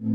Diet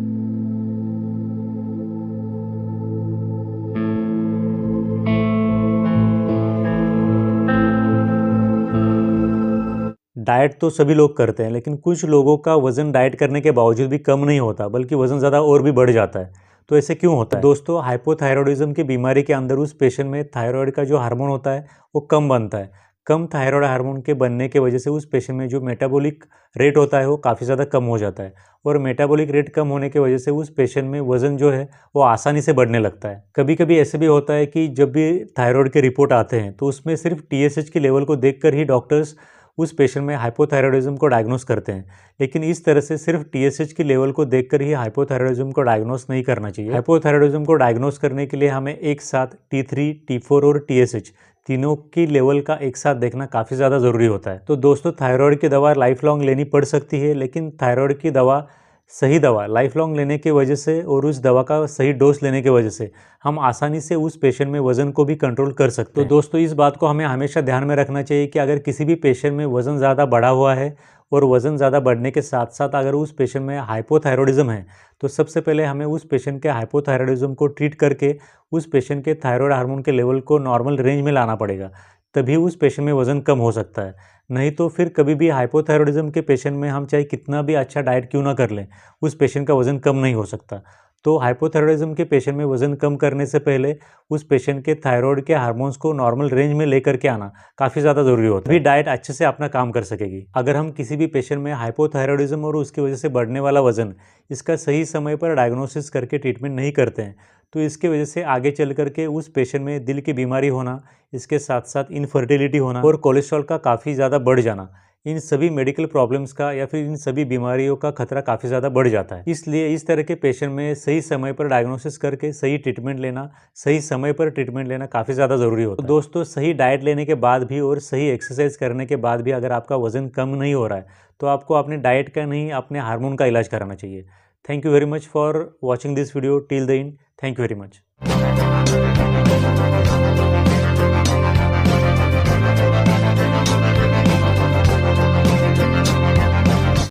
तो सभी लोग करते हैं, लेकिन कुछ लोगों का वज़न डाइट करने के बावजूद भी कम नहीं होता, बल्कि वज़न ज़्यादा और भी बढ़ जाता है। तो ऐसे क्यों होता है? दोस्तों, हाइपोथायरॉयडिज़्म की बीमारी के अंदर उस पेशेंट में थायराइड का जो हार्मोन होता है, वो कम बनता है। कम थायराइड हार्मोन के बनने की वजह से उस पेशेंट में जो मेटाबॉलिक रेट होता है, वो काफ़ी ज़्यादा कम हो जाता है, और मेटाबॉलिक रेट कम होने की वजह से उस पेशेंट में वज़न जो है, वो आसानी से बढ़ने लगता है। कभी-कभी ऐसे भी होता है कि जब भी थायराइड के रिपोर्ट आते हैं, तो उसमें सिर्फ टीएसएच के लेवल को देखकर ही डॉक्टर्स उस पेशेंट में हाइपोथायरॉयडिज्म को डायग्नोस करते हैं। लेकिन इस तरह से सिर्फ टीएसएच के लेवल को देखकर ही हाइपोथायरॉयडिज्म को डायग्नोस नहीं करना चाहिए। हाइपोथायरॉयडिज्म को डायग्नोस करने के लिए हमें एक साथ T3, T4 और टीएसएच तीनों की लेवल का एक साथ देखना काफ़ी ज़्यादा ज़रूरी होता है। तो दोस्तों, थायराइड की दवा लाइफ लॉन्ग लेनी पड़ सकती है, लेकिन थायराइड की दवा, सही दवा लाइफ लॉन्ग लेने की वजह से और उस दवा का सही डोज लेने की वजह से हम आसानी से उस पेशेंट में वज़न को भी कंट्रोल कर सकते हैं। तो दोस्तों, इस बात को हमें हमेशा ध्यान में रखना चाहिए कि अगर किसी भी पेशेंट में वज़न ज़्यादा बढ़ा हुआ है और वज़न ज़्यादा बढ़ने के साथ साथ अगर उस पेशेंट में हाइपोथायरॉयडिज्म है, तो सबसे पहले हमें उस पेशेंट के हाइपोथायरॉयडिज्म को ट्रीट करके उस पेशेंट के थायराइड हार्मोन के लेवल को नॉर्मल रेंज में लाना पड़ेगा। तभी उस पेशेंट में वज़न कम हो सकता है। नहीं तो फिर कभी भी हाइपोथायरॉयडिज्म के पेशेंट में हम चाहे कितना भी अच्छा डाइट क्यों ना कर लें, उस पेशेंट का वज़न कम नहीं हो सकता। तो हाइपोथायरॉयडिज्म के पेशेंट में वज़न कम करने से पहले उस पेशेंट के थायराइड के हार्मोन्स को नॉर्मल रेंज में लेकर के आना काफ़ी ज़्यादा ज़रूरी होता है। तभी डाइट अच्छे से अपना काम कर सकेगी। अगर हम किसी भी पेशेंट में हाइपोथायरॉयडिज्म और उसकी वजह से बढ़ने वाला वज़न, इसका सही समय पर डायग्नोसिस करके ट्रीटमेंट नहीं करते हैं, तो इसकी वजह से आगे चल करके उस पेशेंट में दिल की बीमारी होना, इसके साथ साथ इनफर्टिलिटी होना और कोलेस्ट्रॉल का काफ़ी ज़्यादा बढ़ जाना, इन सभी मेडिकल प्रॉब्लम्स का या फिर इन सभी बीमारियों का खतरा काफ़ी ज़्यादा बढ़ जाता है। इसलिए इस तरह के पेशेंट में सही समय पर डायग्नोसिस करके सही ट्रीटमेंट लेना, सही समय पर ट्रीटमेंट लेना काफ़ी ज़्यादा ज़रूरी होता है। तो दोस्तों, सही डाइट लेने के बाद भी और सही एक्सरसाइज करने के बाद भी अगर आपका वज़न कम नहीं हो रहा है, तो आपको अपने डाइट का नहीं, अपने हार्मोन का इलाज कराना चाहिए। Thank you very much for watching this video till the end. Thank you very much.